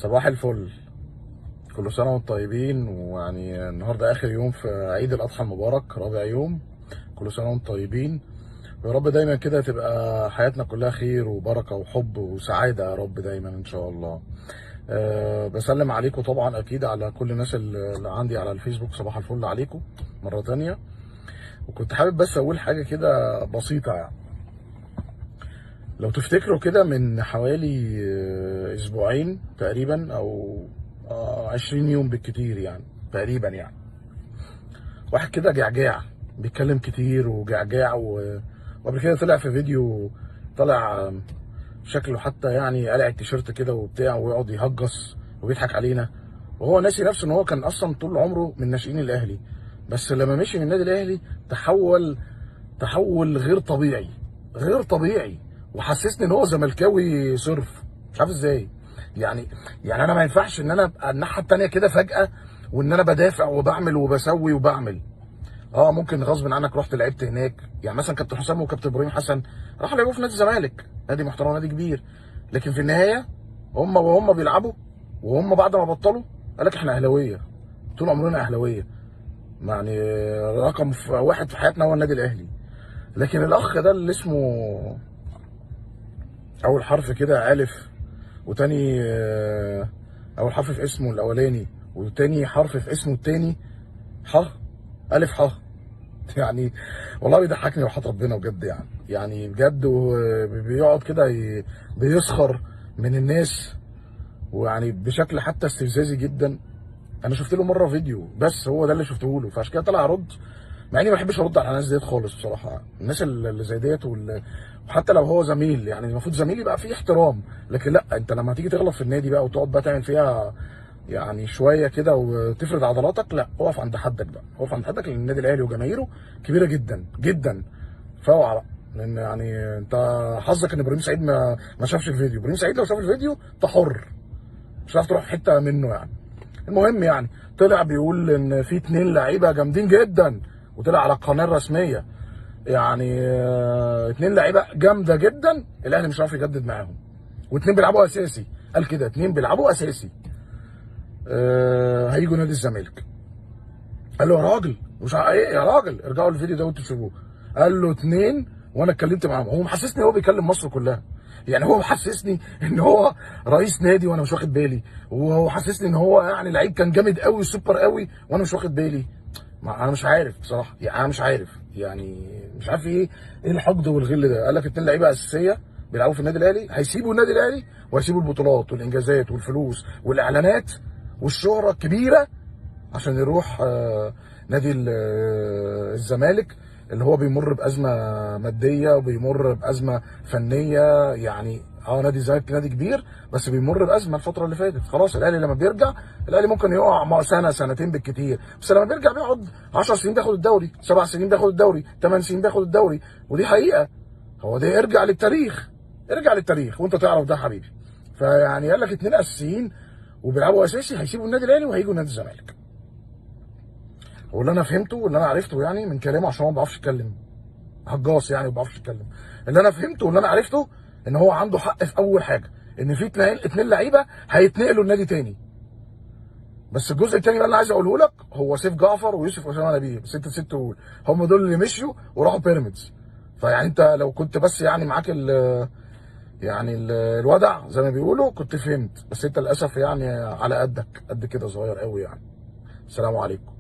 صباح الفل. كل سنة وانتم طيبين، ويعني النهاردة آخر يوم في عيد الأضحى المبارك، رابع يوم. كل سنة وانتم طيبين، ويا رب دايما كده تبقى حياتنا كلها خير وبركة وحب وسعادة يا رب دايما إن شاء الله. بسلم عليكم طبعا أكيد على كل الناس اللي عندي على الفيسبوك. صباح الفل عليكم مرة تانية. وكنت حابب بس أقول حاجة كده بسيطة يعني. لو تفتكروا كده من حوالي أسبوعين تقريبا، أو 20 يوم بالكتير يعني، تقريبا يعني، واحد كده جعجاع بيتكلم كتير وجعجاع وقبل كده طلع في فيديو، طلع شكله حتى يعني قلع التيشيرت كده وبتاع، ويقعد يهجص وبيضحك علينا، وهو ناسي نفسه ان هو كان اصلا طول عمره من ناشئين الاهلي، بس لما مشي من النادي الاهلي تحول غير طبيعي، غير طبيعي، وحسسني ان هو زملكاوي صرف، مش عارف ازاي. يعني انا ما ينفعش ان انا ابقى الناحيه التانيه كده فجاه، وان انا بدافع وبعمل وبسوي وبعمل. ممكن غصب عنك رحت لعبت هناك، يعني مثلا كابتن حسام وكابتن ابراهيم حسن راحوا لعبوا في نادي الزمالك، نادي محترم، نادي كبير، لكن في النهايه وهم بيلعبوا، وهم بعد ما بطلوا قال لك احنا اهلاويه، طول عمرنا اهلاويه، يعني رقم واحد في حياتنا هو النادي الاهلي. لكن الاخ ده اللي اسمه اول حرف كده الف، وتاني اول حرف في اسمه الاولاني، وتاني حرف في اسمه التاني ح، الف ح، يعني والله بيضحكني وحياة ربنا بجد، يعني بجد، وبيقعد كده بيسخر من الناس، ويعني بشكل حتى استفزازي جدا. انا شفت له مره فيديو بس هو ده اللي شفته له، فعشان كده طلع ارد، مع اني ما بحبش ارد على الناس ديت خالص بصراحه. الناس اللي زي ديت وحتى لو هو زميل، يعني المفروض زميل يبقى فيه احترام، لكن لا، انت لما تيجي تغلط في النادي بقى وتقعد بقى تعمل فيها يعني شويه كده وتفرض عضلاتك، لا، اقف عند حدك بقى، اقف عند حدك، لان النادي الاهلي وجماهيره كبيره جدا جدا، فاوعى بقى. لان يعني انت حظك ان ابراهيم سعيد ما شافش الفيديو. ابراهيم سعيد لو شاف الفيديو انت حر، مش هتعرف تروح حته منه يعني. المهم يعني طلع بيقول ان في 2 لعيبه جامدين جدا، وطلع على القناه الرسميه، يعني 2 لعيبه جامده جدا الاهلي مش عارف يجدد معاهم، و2 بيلعبوا اساسي، قال كده 2 بيلعبوا اساسي، هيجوا نادي الزمالك. قال له يا راجل، مش ايه يا راجل، ارجعوا الفيديو ده وانتوا تشوفوه. قال له 2 وانا اتكلمت معاهم. هو محسسني هو بيكلم مصر كلها، يعني هو محسسني ان هو رئيس نادي وانا مش واخد بالي، وهو حسسني ان هو يعني لعيب كان جامد قوي سوبر قوي وانا مش واخد بالي. انا مش عارف بصراحه، يعني انا مش عارف، يعني مش عارف ايه الحقد والغل ده. قال لك 2 لعيبه اساسيه بيلعبوا في النادي الاهلي، هيسيبوا النادي الاهلي وهيسيبوا البطولات والانجازات والفلوس والاعلانات والشهره الكبيره عشان يروح نادي الزمالك، اللي هو بيمر بازمه ماديه وبيمر بازمه فنيه. يعني نادي الزمالك نادي كبير بس بيمر بازمه الفتره اللي فاتت. خلاص الاهلي لما بيرجع، الاهلي ممكن يقع سنه سنتين بالكتير، بس لما بيرجع بيقعد 10 سنين بياخد الدوري، 7 سنين بياخد الدوري، 8 سنين بياخد الدوري، ودي حقيقه. هو ده ارجع للتاريخ، ارجع للتاريخ وانت تعرف ده حبيبي. فيعني قال لك 2 اساسيين وبيلعبوا اساسي هيسيبوا النادي الاهلي وهيجوا نادي الزمالك. واللي انا فهمته واللي انا عرفته يعني من كلامه، عشان هو ما بيعرفش يتكلم، هجاص يعني، ما بيعرفش يتكلم. اللي انا فهمته واللي انا عرفته ان هو عنده حق في اول حاجه، ان في 2 لعيبه هيتنقلوا لنادي تاني. بس الجزء التاني بقى اللي انا عايز اقوله لك، هو سيف جعفر ويوسف اسامه نبيه، بس انت نسيت تقول هم دول اللي مشيوا وراحوا بيراميدز. فيعني انت لو كنت بس يعني معاك الودع زي ما بيقولوا كنت فهمت، بس انت للاسف يعني على قدك، قد كده صغير قوي يعني. السلام عليكم.